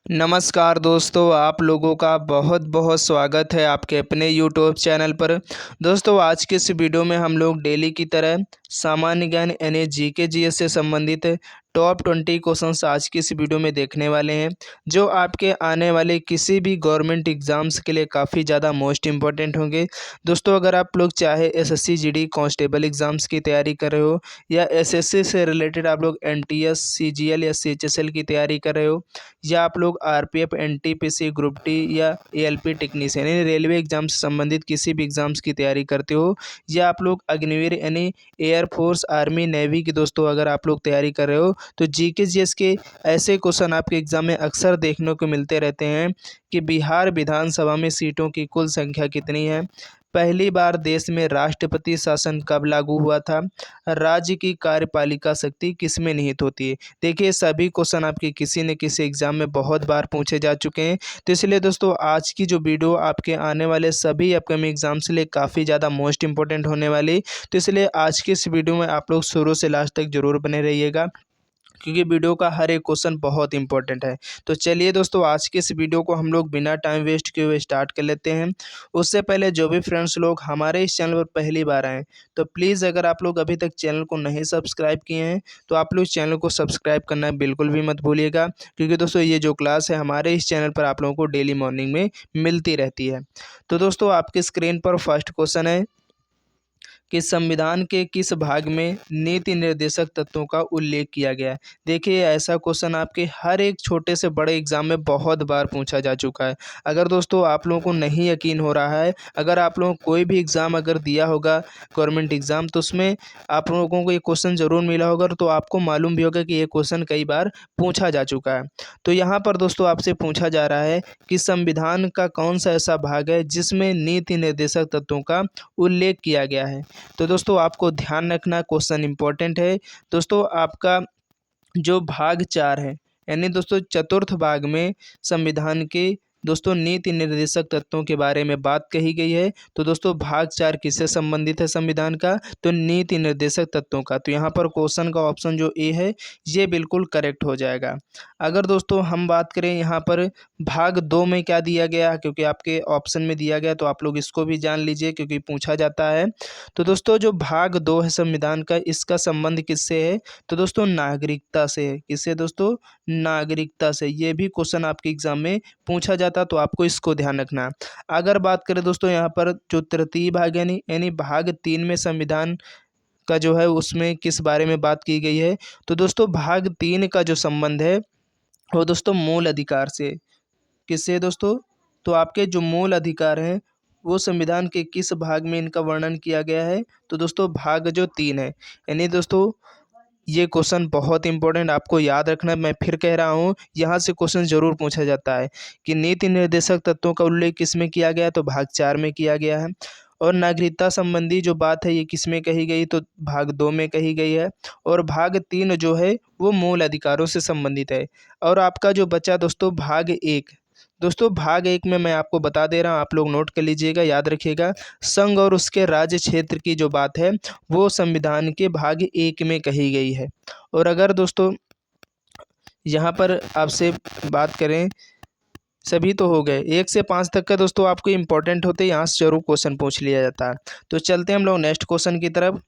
नमस्कार दोस्तों, आप लोगों का बहुत बहुत स्वागत है आपके अपने यूट्यूब चैनल पर। दोस्तों, आज के इस वीडियो में हम लोग डेली की तरह सामान्य ज्ञान यानी जीके जीएस से संबंधित टॉप 20 क्वेश्चंस आज की इस वीडियो में देखने वाले हैं, जो आपके आने वाले किसी भी गवर्नमेंट एग्ज़ाम्स के लिए काफ़ी ज़्यादा मोस्ट इम्पॉर्टेंट होंगे। दोस्तों, अगर आप लोग चाहे एसएससी जीडी कांस्टेबल एग्ज़ाम्स की तैयारी कर रहे हो या एसएससी से रिलेटेड आप लोग एनटीएस सीजीएल या सीएचएसएल की तैयारी कर रहे हो, या आप लोग आरपीएफ एनटीपीसी ग्रुप डी या एएलपी टेक्नीशियन यानी रेलवे एग्जाम से संबंधित किसी भी एग्जाम्स की तैयारी करते हो, या आप लोग अग्निवीर यानी एयरफोर्स आर्मी नेवी की दोस्तों अगर आप लोग तैयारी कर रहे हो, तो जीके जीएस के ऐसे क्वेश्चन आपके एग्जाम में अक्सर देखने को मिलते रहते हैं कि बिहार विधानसभा में सीटों की कुल संख्या कितनी है, पहली बार देश में राष्ट्रपति शासन कब लागू हुआ था, राज्य की कार्यपालिका शक्ति किसमें निहित होती है। देखिए, सभी क्वेश्चन आपके किसी न किसी एग्जाम में बहुत बार पूछे जा चुके हैं, तो इसलिए दोस्तों आज की जो वीडियो आपके आने वाले सभी अपकमिंग एग्जाम्स के लिए काफ़ी ज़्यादा मोस्ट इंपॉर्टेंट होने वाली। तो इसलिए आज की इस वीडियो में आप लोग शुरू से लास्ट तक जरूर बने रहिएगा, क्योंकि वीडियो का हर एक क्वेश्चन बहुत इंपॉर्टेंट है। तो चलिए दोस्तों, आज के इस वीडियो को हम लोग बिना टाइम वेस्ट किए हुए स्टार्ट कर लेते हैं। उससे पहले जो भी फ्रेंड्स लोग हमारे इस चैनल पर पहली बार आएँ, तो प्लीज़ अगर आप लोग अभी तक चैनल को नहीं सब्सक्राइब किए हैं, तो आप लोग चैनल को सब्सक्राइब करना बिल्कुल भी मत भूलिएगा, क्योंकि दोस्तों ये जो क्लास है हमारे इस चैनल पर आप लोगों को डेली मॉर्निंग में मिलती रहती है। तो दोस्तों, आपके स्क्रीन पर फर्स्ट क्वेश्चन है कि संविधान के किस भाग में नीति निर्देशक तत्वों का उल्लेख किया गया है। देखिए, ऐसा क्वेश्चन आपके हर एक छोटे से बड़े एग्जाम में बहुत बार पूछा जा चुका है। अगर दोस्तों आप लोगों को नहीं यकीन हो रहा है, अगर आप लोगों को कोई भी एग्ज़ाम अगर दिया होगा गवर्नमेंट एग्ज़ाम, तो उसमें आप लोगों को ये क्वेश्चन ज़रूर मिला होगा, तो आपको मालूम भी होगा कि ये क्वेश्चन कई बार पूछा जा चुका है। तो यहाँ पर दोस्तों आपसे पूछा जा रहा है कि संविधान का कौन सा ऐसा भाग है जिसमें नीति निर्देशक तत्वों का उल्लेख किया गया है। तो दोस्तों आपको ध्यान रखना, क्वेश्चन इंपॉर्टेंट है। दोस्तों, आपका जो भाग 4 है, यानी दोस्तों चतुर्थ भाग में संविधान के दोस्तों नीति निर्देशक तत्वों के बारे में बात कही गई है। तो दोस्तों भाग 4 किससे संबंधित है संविधान का, तो नीति निर्देशक तत्वों का। तो यहाँ पर क्वेश्चन का ऑप्शन जो ए है ये बिल्कुल करेक्ट हो जाएगा। अगर दोस्तों हम बात करें यहाँ पर भाग 2 में क्या दिया गया, क्योंकि आपके ऑप्शन में दिया गया, तो आप लोग इसको भी जान लीजिए क्योंकि पूछा जाता है। तो दोस्तों जो भाग 2 है संविधान का, इसका संबंध किससे है, तो दोस्तों नागरिकता से है। किससे दोस्तों, नागरिकता से। ये भी क्वेश्चन आपके एग्जाम में पूछा जाता, तो आपको इसको ध्यान रखना है। अगर बात करें दोस्तों यहाँ पर जो तृतीय भाग यानी भाग 3 में संविधान का जो है उसमें किस बारे में बात की गई है, तो दोस्तों भाग 3 का जो संबंध है वो दोस्तों मूल अधिकार से। किससे दोस्तों, तो आपके जो मूल अधिकार हैं वो संविधान के किस भाग में इनका वर्णन किया गया है, तो दोस्तों भाग जो 3 है। यानी दोस्तों ये क्वेश्चन बहुत इंपॉर्टेंट, आपको याद रखना है। मैं फिर कह रहा हूँ, यहाँ से क्वेश्चन जरूर पूछा जाता है कि नीति निर्देशक तत्वों का उल्लेख किस में किया गया है, तो भाग 4 में किया गया है। और नागरिकता संबंधी जो बात है ये किस में कही गई, तो भाग 2 में कही गई है। और भाग 3 जो है वो मूल अधिकारों से संबंधित है। और आपका जो बचा दोस्तों भाग 1, दोस्तों भाग 1 में मैं आपको बता दे रहा हूँ, आप लोग नोट कर लीजिएगा, याद रखिएगा। संघ और उसके राज्य क्षेत्र की जो बात है वो संविधान के भाग 1 में कही गई है। और अगर दोस्तों यहाँ पर आपसे बात करें, सभी तो हो गए, 1 से 5 तक का दोस्तों आपको इंपॉर्टेंट होते हैं, यहाँ से जरूर क्वेश्चन पूछ लिया जाता है। तो चलते हैं हम लोग नेक्स्ट क्वेश्चन की तरफ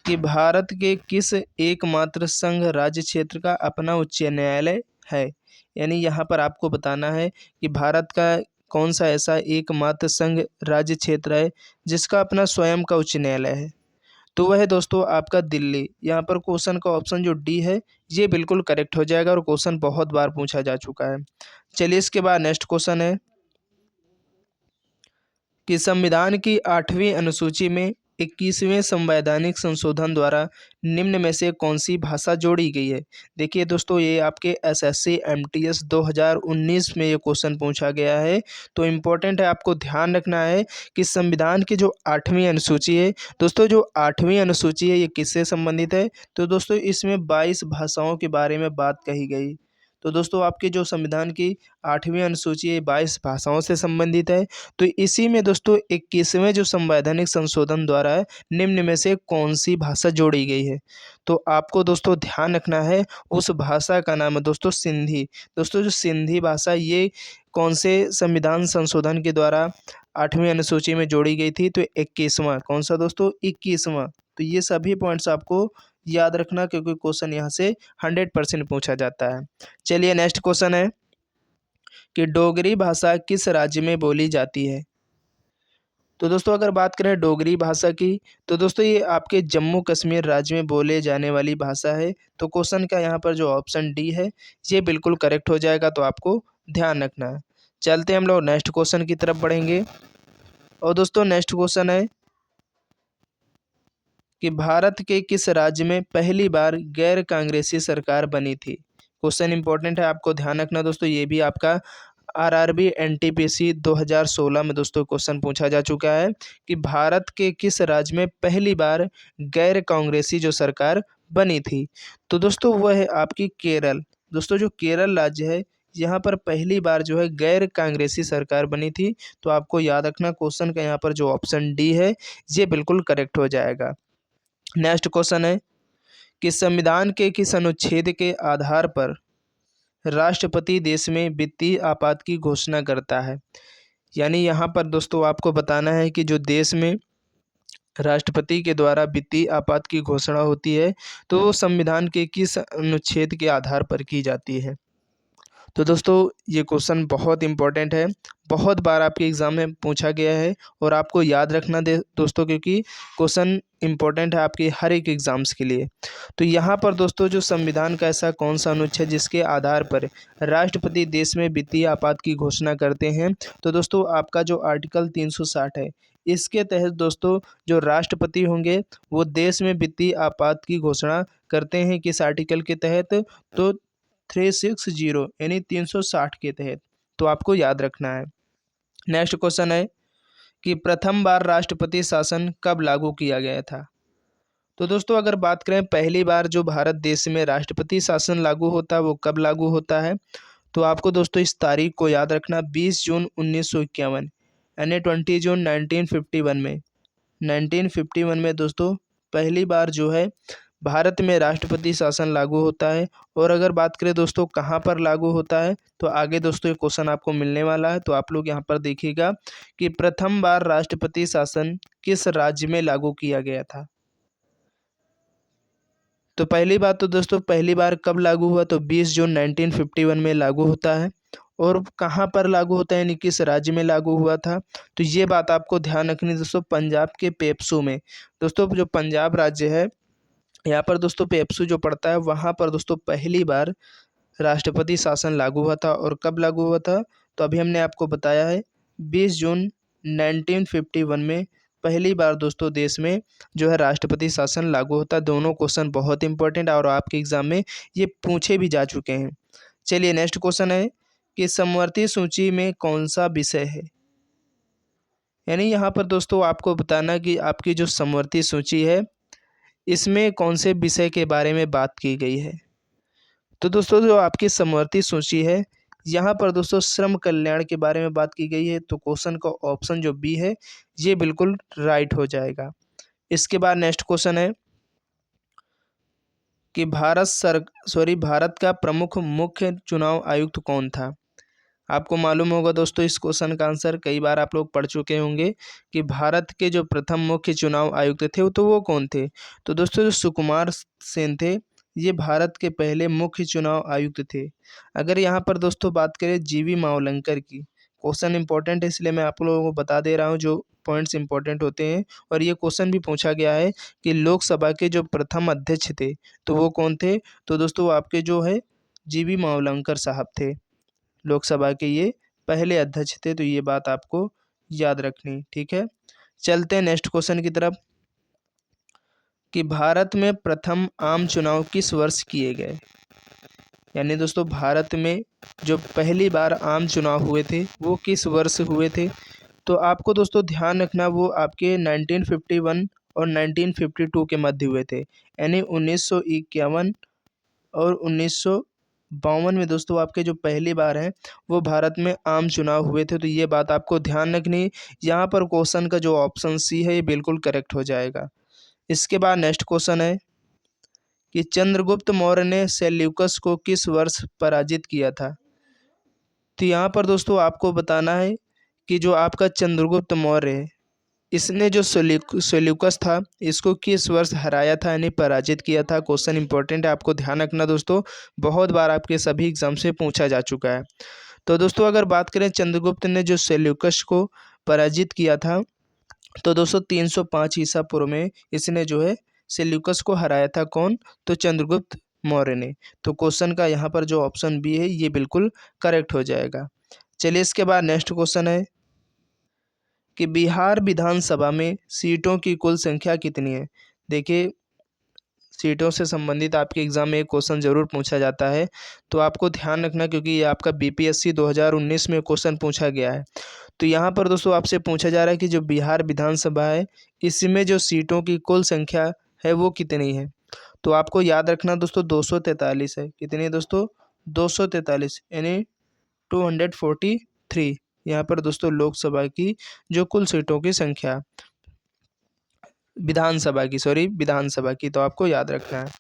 कि भारत के किस एकमात्र संघ राज्य क्षेत्र का अपना उच्च न्यायालय है। यानी यहाँ पर आपको बताना है कि भारत का कौन सा ऐसा एकमात्र संघ राज्य क्षेत्र है जिसका अपना स्वयं का उच्च न्यायालय है, तो वह है दोस्तों आपका दिल्ली। यहाँ पर क्वेश्चन का ऑप्शन जो डी है ये बिल्कुल करेक्ट हो जाएगा, और क्वेश्चन बहुत बार पूछा जा चुका है। चलिए इसके बाद नेक्स्ट क्वेश्चन है कि संविधान की 8वीं अनुसूची में 21वें संवैधानिक संशोधन द्वारा निम्न में से कौन सी भाषा जोड़ी गई है। देखिए दोस्तों, ये आपके एसएससी एमटीएस 2019 में ये क्वेश्चन पूछा गया है, तो इम्पोर्टेंट है, आपको ध्यान रखना है कि संविधान की जो 8वीं अनुसूची है दोस्तों, जो 8वीं अनुसूची है ये किससे संबंधित है, तो दोस्तों इसमें 22 भाषाओं के बारे में बात कही गई। तो दोस्तों आपके जो संविधान की 8वीं अनुसूची है 22 भाषाओं से संबंधित है। तो इसी में दोस्तों 21वें जो संवैधानिक संशोधन द्वारा है निम्न में से कौन सी भाषा जोड़ी गई है। तो आपको दोस्तों ध्यान रखना है उस भाषा का नाम है दोस्तों सिंधी। दोस्तों जो सिंधी भाषा ये कौन से संविधान संशोधन के द्वारा 8वीं अनुसूची में जोड़ी गई थी, तो 21वां। कौन सा दोस्तों? 21वां। तो ये सभी पॉइंट्स आपको याद रखना क्योंकि क्वेश्चन यहाँ से 100% पूछा जाता है। चलिए नेक्स्ट क्वेश्चन है कि डोगरी भाषा किस राज्य में बोली जाती है। तो दोस्तों अगर बात करें डोगरी भाषा की, तो दोस्तों ये आपके जम्मू कश्मीर राज्य में बोले जाने वाली भाषा है। तो क्वेश्चन का यहाँ पर जो ऑप्शन डी है ये बिल्कुल करेक्ट हो जाएगा, तो आपको ध्यान रखना है। चलते हैं हम लोग नेक्स्ट क्वेश्चन की तरफ बढ़ेंगे। और दोस्तों नेक्स्ट क्वेश्चन है कि भारत के किस राज्य में पहली बार गैर कांग्रेसी सरकार बनी थी। क्वेश्चन इंपॉर्टेंट है, आपको ध्यान रखना दोस्तों। ये भी आपका आरआरबी एनटीपीसी 2016 में दोस्तों क्वेश्चन पूछा जा चुका है कि भारत के किस राज्य में पहली बार गैर कांग्रेसी जो सरकार बनी थी। तो दोस्तों वह है आपकी केरल। दोस्तों जो केरल राज्य है यहाँ पर पहली बार जो है गैर कांग्रेसी सरकार बनी थी। तो आपको याद रखना क्वेश्चन का यहाँ पर जो ऑप्शन डी है ये बिल्कुल करेक्ट हो जाएगा। नेक्स्ट क्वेश्चन है कि संविधान के किस अनुच्छेद के आधार पर राष्ट्रपति देश में वित्तीय आपात की घोषणा करता है। यानी यहाँ पर दोस्तों आपको बताना है कि जो देश में राष्ट्रपति के द्वारा वित्तीय आपात की घोषणा होती है तो वो संविधान के किस अनुच्छेद के आधार पर की जाती है। तो दोस्तों ये क्वेश्चन बहुत इंपॉर्टेंट है, बहुत बार आपके एग्ज़ाम में पूछा गया है और आपको याद रखना दे दोस्तों क्योंकि क्वेश्चन इंपॉर्टेंट है आपके हर एक एग्ज़ाम्स के लिए। तो यहाँ पर दोस्तों जो संविधान का ऐसा कौन सा अनुच्छेद जिसके आधार पर राष्ट्रपति देश में वित्तीय आपात की घोषणा करते हैं। तो दोस्तों आपका जो आर्टिकल 360 है इसके तहत दोस्तों जो राष्ट्रपति होंगे वो देश में वित्तीय आपात की घोषणा करते हैं किस आर्टिकल के तहत, तो 360 यानी 360 के तहत। तो आपको याद रखना है। नेक्स्ट क्वेश्चन है कि प्रथम बार राष्ट्रपति शासन कब लागू किया गया था। तो दोस्तों अगर बात करें पहली बार जो भारत देश में राष्ट्रपति शासन लागू होता है वो कब लागू होता है, तो आपको दोस्तों इस तारीख को याद रखना 20 जून 1951 यानी 20 जून 1951 में 1951 में दोस्तों पहली बार जो है भारत में राष्ट्रपति शासन लागू होता है। और अगर बात करें दोस्तों कहाँ पर लागू होता है तो आगे दोस्तों ये क्वेश्चन आपको मिलने वाला है। तो आप लोग यहाँ पर देखिएगा कि प्रथम बार राष्ट्रपति शासन किस राज्य में लागू किया गया था। तो पहली बात तो दोस्तों पहली बार कब लागू हुआ, तो 20 जून 1951 में लागू होता है। और कहाँ पर लागू होता है यानी किस राज्य में लागू हुआ था, तो ये बात आपको ध्यान रखनी दोस्तों पंजाब के पेप्सू में। दोस्तों जो पंजाब राज्य है यहाँ पर दोस्तों पेप्सू जो पड़ता है वहाँ पर दोस्तों पहली बार राष्ट्रपति शासन लागू हुआ था। और कब लागू हुआ था, तो अभी हमने आपको बताया है 20 जून 1951 में पहली बार दोस्तों देश में जो है राष्ट्रपति शासन लागू होता है। दोनों क्वेश्चन बहुत इंपॉर्टेंट और आपके एग्जाम में ये पूछे भी जा चुके हैं। चलिए नेक्स्ट क्वेश्चन है कि समवर्ती सूची में कौन सा विषय है। यानी यहाँ पर दोस्तों आपको बताना कि आपकी जो समवर्ती सूची है इसमें कौन से विषय के बारे में बात की गई है। तो दोस्तों जो आपकी समवर्ती सूची है यहाँ पर दोस्तों श्रम कल्याण के बारे में बात की गई है। तो क्वेश्चन का ऑप्शन जो बी है ये बिल्कुल राइट हो जाएगा। इसके बाद नेक्स्ट क्वेश्चन है कि भारत का प्रमुख मुख्य चुनाव आयुक्त कौन था। आपको मालूम होगा दोस्तों इस क्वेश्चन का आंसर कई बार आप लोग पढ़ चुके होंगे कि भारत के जो प्रथम मुख्य चुनाव आयुक्त थे तो वो कौन थे। तो दोस्तों जो सुकुमार सेन थे ये भारत के पहले मुख्य चुनाव आयुक्त थे। अगर यहाँ पर दोस्तों बात करें जीवी मावलंकर की, क्वेश्चन इंपॉर्टेंट है इसलिए मैं आप लोगों को बता दे रहा हूँ जो पॉइंट्स इंपॉर्टेंट होते हैं। और ये क्वेश्चन भी पूछा गया है कि लोकसभा के जो प्रथम अध्यक्ष थे तो वो कौन थे। तो दोस्तों वो आपके जो है जीवी मावलंकर साहब थे, लोकसभा के ये पहले अध्यक्ष थे। तो ये बात आपको याद रखनी, ठीक है। चलते हैं नेक्स्ट क्वेश्चन की तरफ कि भारत में प्रथम आम चुनाव किस वर्ष किए गए। यानी दोस्तों भारत में जो पहली बार आम चुनाव हुए थे वो किस वर्ष हुए थे। तो आपको दोस्तों ध्यान रखना वो आपके 1951 और 1952 के मध्य हुए थे। यानी 1951 और 1952 1952 में दोस्तों आपके जो पहली बार हैं वो भारत में आम चुनाव हुए थे। तो ये बात आपको ध्यान रखनी। यहाँ पर क्वेश्चन का जो ऑप्शन सी है ये बिल्कुल करेक्ट हो जाएगा। इसके बाद नेक्स्ट क्वेश्चन है कि चंद्रगुप्त मौर्य ने सेल्यूकस को किस वर्ष पराजित किया था। तो यहाँ पर दोस्तों आपको बताना है कि जो आपका चंद्रगुप्त मौर्य है इसने जो सेल्यूकस था इसको किस वर्ष हराया था यानी पराजित किया था। क्वेश्चन इंपॉर्टेंट है, आपको ध्यान रखना दोस्तों, बहुत बार आपके सभी एग्जाम से पूछा जा चुका है। तो दोस्तों अगर बात करें चंद्रगुप्त ने जो सेल्यूकस को पराजित किया था तो दोस्तों 305 ईसा पूर्व में इसने जो है सेल्यूकस को हराया था। कौन? तो चंद्रगुप्त मौर्य ने। तो क्वेश्चन का यहाँ पर जो ऑप्शन बी है ये बिल्कुल करेक्ट हो जाएगा। चलिए इसके बाद नेक्स्ट क्वेश्चन है कि बिहार विधानसभा में सीटों की कुल संख्या कितनी है। देखिए सीटों से संबंधित आपके एग्जाम में एक क्वेश्चन जरूर पूछा जाता है, तो आपको ध्यान रखना क्योंकि ये आपका बीपीएससी 2019 में क्वेश्चन पूछा गया है। तो यहाँ पर दोस्तों आपसे पूछा जा रहा है कि जो बिहार विधानसभा है इसमें जो सीटों की कुल संख्या है वो कितनी है। तो आपको याद रखना दोस्तों 243 है। कितनी है दोस्तों? 243 यानी 243। यहाँ पर दोस्तों लोकसभा की जो कुल सीटों की संख्या, विधानसभा की, तो आपको याद रखना है।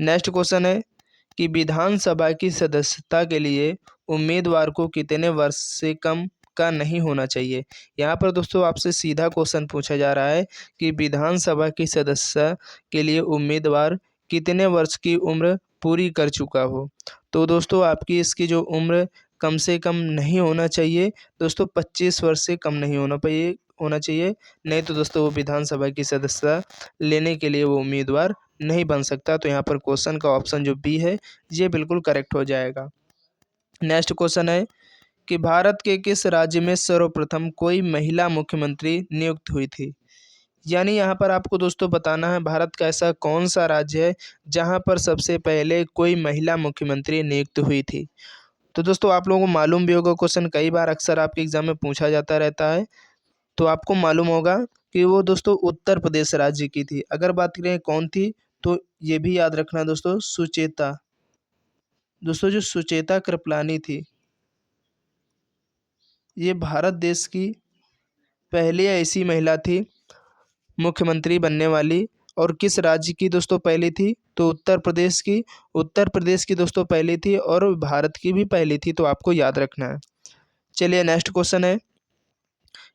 नेक्स्ट क्वेश्चन है कि विधानसभा की सदस्यता के लिए उम्मीदवार को कितने वर्ष से कम का नहीं होना चाहिए। यहाँ पर दोस्तों आपसे सीधा क्वेश्चन पूछा जा रहा है कि विधानसभा की सदस्यता के लिए उम्मीदवार कितने वर्ष की उम्र पूरी कर चुका हो। तो दोस्तों आपकी इसकी जो उम्र कम से कम नहीं होना चाहिए दोस्तों, 25 वर्ष से कम नहीं होना चाहिए, नहीं तो दोस्तों वो विधानसभा की सदस्यता लेने के लिए वो उम्मीदवार नहीं बन सकता। तो यहाँ पर क्वेश्चन का ऑप्शन जो बी है ये बिल्कुल करेक्ट हो जाएगा। नेक्स्ट क्वेश्चन है कि भारत के किस राज्य में सर्वप्रथम कोई महिला मुख्यमंत्री नियुक्त हुई थी। यानी यहाँ पर आपको दोस्तों बताना है भारत का ऐसा कौन सा राज्य है जहाँ पर सबसे पहले कोई महिला मुख्यमंत्री नियुक्त हुई थी। तो दोस्तों आप लोगों को मालूम भी होगा, क्वेश्चन कई बार अक्सर आपके एग्जाम में पूछा जाता रहता है। तो आपको मालूम होगा कि वो दोस्तों उत्तर प्रदेश राज्य की थी। अगर बात करें कौन थी तो ये भी याद रखना दोस्तों, सुचेता। दोस्तों जो सुचेता कृपलानी थी ये भारत देश की पहली ऐसी महिला थी मुख्यमंत्री बनने वाली। और किस राज्य की दोस्तों पहली थी? तो उत्तर प्रदेश की। उत्तर प्रदेश की दोस्तों पहली थी और भारत की भी पहली थी, तो आपको याद रखना है। चलिए नेक्स्ट क्वेश्चन है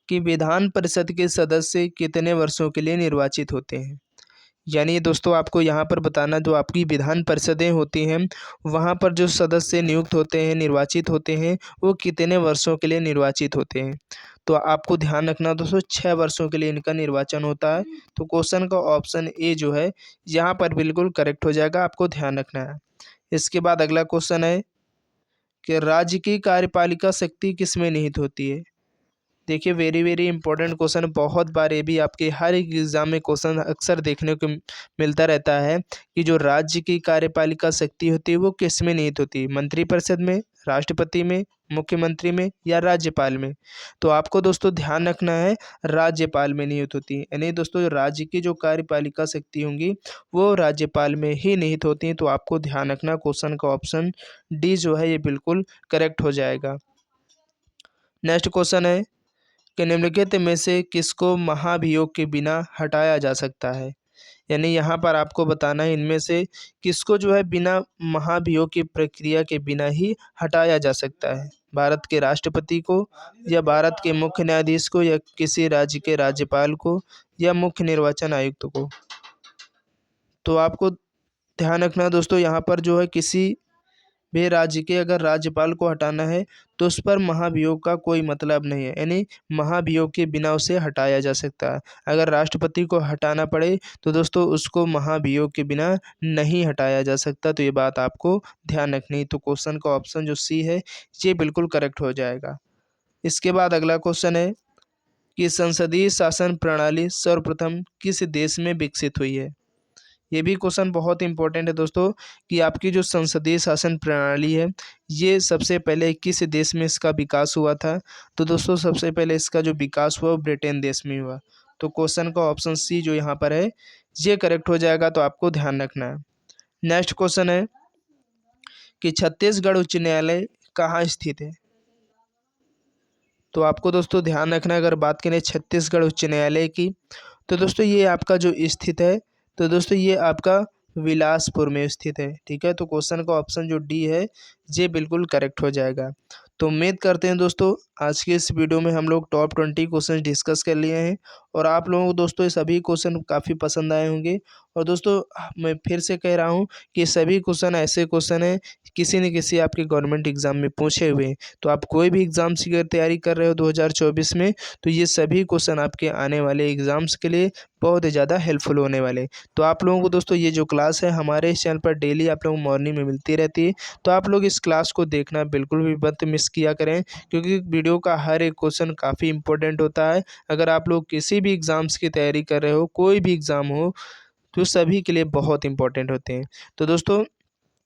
कि विधान परिषद के सदस्य कितने वर्षों के लिए निर्वाचित होते हैं। यानी दोस्तों आपको यहाँ पर बताना जो आपकी विधान परिषदें होती हैं वहाँ पर जो सदस्य नियुक्त होते हैं, निर्वाचित होते हैं, वो कितने वर्षों के लिए निर्वाचित होते हैं। तो आपको ध्यान रखना दोस्तों 6 वर्षों के लिए इनका निर्वाचन होता है। तो क्वेश्चन का ऑप्शन ए जो है यहाँ पर बिल्कुल करेक्ट हो जाएगा, आपको ध्यान रखना है। इसके बाद अगला क्वेश्चन है कि राज्य की कार्यपालिका शक्ति किसमें निहित होती है। देखिए वेरी वेरी इंपॉर्टेंट क्वेश्चन, बहुत बार ये भी आपके हर एक एग्जाम में क्वेश्चन अक्सर देखने को मिलता रहता है कि जो राज्य की कार्यपालिका शक्ति होती है वो किस में निहित होती है, मंत्रिपरिषद में, राष्ट्रपति में, मुख्यमंत्री में या राज्यपाल में। तो आपको दोस्तों ध्यान रखना है राज्यपाल में निहित होती है। यानी दोस्तों राज्य की जो कार्यपालिका शक्ति होंगी वो राज्यपाल में ही निहित होती हैं। तो आपको ध्यान रखना क्वेश्चन का ऑप्शन डी जो है ये बिल्कुल करेक्ट हो जाएगा। नेक्स्ट क्वेश्चन है कि निम्नलिखित में से किसको महाभियोग के बिना हटाया जा सकता है। यानी यहाँ पर आपको बताना है इनमें से किसको जो है बिना महाभियोग की प्रक्रिया के बिना ही हटाया जा सकता है। भारत के राष्ट्रपति को या भारत के मुख्य न्यायाधीश को या किसी राज्य के राज्यपाल को या मुख्य निर्वाचन आयुक्त को। तो आपको ध्यान रखना दोस्तों यहाँ पर जो है किसी भी राज्य के अगर राज्यपाल को हटाना है तो उस पर महाभियोग का कोई मतलब नहीं है, यानी महाभियोग के बिना उसे हटाया जा सकता है। अगर राष्ट्रपति को हटाना पड़े तो दोस्तों उसको महाभियोग के बिना नहीं हटाया जा सकता। तो ये बात आपको ध्यान रखनी। तो क्वेश्चन का ऑप्शन जो सी है ये बिल्कुल करेक्ट हो जाएगा। इसके बाद अगला क्वेश्चन है कि संसदीय शासन प्रणाली सर्वप्रथम किस देश में विकसित हुई है। ये भी क्वेश्चन बहुत इंपॉर्टेंट है दोस्तों कि आपकी जो संसदीय शासन प्रणाली है ये सबसे पहले किस देश में इसका विकास हुआ था। तो दोस्तों सबसे पहले इसका जो विकास हुआ वो ब्रिटेन देश में हुआ। तो क्वेश्चन का ऑप्शन सी जो यहाँ पर है ये करेक्ट हो जाएगा। तो आपको ध्यान रखना है। नेक्स्ट क्वेश्चन है कि छत्तीसगढ़ उच्च न्यायालय कहाँ स्थित है। तो आपको दोस्तों ध्यान रखना है, अगर बात करें छत्तीसगढ़ उच्च न्यायालय की, तो दोस्तों ये आपका जो स्थित है, तो दोस्तों ये आपका बिलासपुर में स्थित है। ठीक है, तो क्वेश्चन का ऑप्शन जो डी है ये बिल्कुल करेक्ट हो जाएगा। तो उम्मीद करते हैं दोस्तों आज के इस वीडियो में हम लोग टॉप 20 क्वेश्चन डिस्कस कर लिए हैं और आप लोगों को दोस्तों ये सभी क्वेश्चन काफ़ी पसंद आए होंगे। और दोस्तों मैं फिर से कह रहा हूँ कि सभी क्वेश्चन ऐसे क्वेश्चन हैं किसी न किसी आपके गवर्नमेंट एग्जाम में पूछे हुए हैं। तो आप कोई भी एग्ज़ाम्स की अगर तैयारी कर रहे हो 2024 में, तो ये सभी क्वेश्चन आपके आने वाले एग्ज़ाम्स के लिए बहुत ही ज़्यादा हेल्पफुल होने वाले। तो आप लोगों को दोस्तों ये जो क्लास है हमारे इस चैनल पर डेली आप लोगों को मॉर्निंग में मिलती रहती है। तो आप लोग इस क्लास को देखना बिल्कुल भी मत मिस किया करें, क्योंकि वीडियो का हर एक क्वेश्चन काफ़ी इंपॉर्टेंट होता है। अगर आप लोग किसी भी एग्ज़ाम्स की तैयारी कर रहे हो, कोई भी एग्ज़ाम हो, तो सभी के लिए बहुत इंपॉर्टेंट होते हैं। तो दोस्तों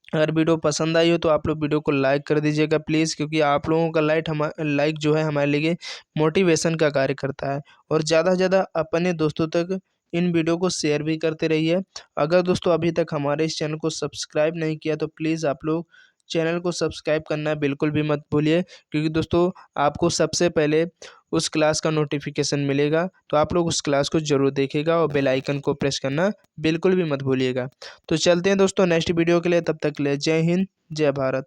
अगर वीडियो पसंद आई हो तो आप लोग वीडियो को लाइक कर दीजिएगा प्लीज़, क्योंकि आप लोगों का लाइक जो है हमारे लिए मोटिवेशन का कार्य करता है। और ज़्यादा से ज़्यादा अपने दोस्तों तक इन वीडियो को शेयर भी करते रहिए। अगर दोस्तों अभी तक हमारे इस चैनल को सब्सक्राइब नहीं किया तो प्लीज़ आप लोग चैनल को सब्सक्राइब करना बिल्कुल भी मत भूलिए, क्योंकि दोस्तों आपको सबसे पहले उस क्लास का नोटिफिकेशन मिलेगा। तो आप लोग उस क्लास को ज़रूर देखिएगा और बेल आइकन को प्रेस करना बिल्कुल भी मत भूलिएगा। तो चलते हैं दोस्तों नेक्स्ट वीडियो के लिए, तब तक के लिए जय हिंद जय भारत।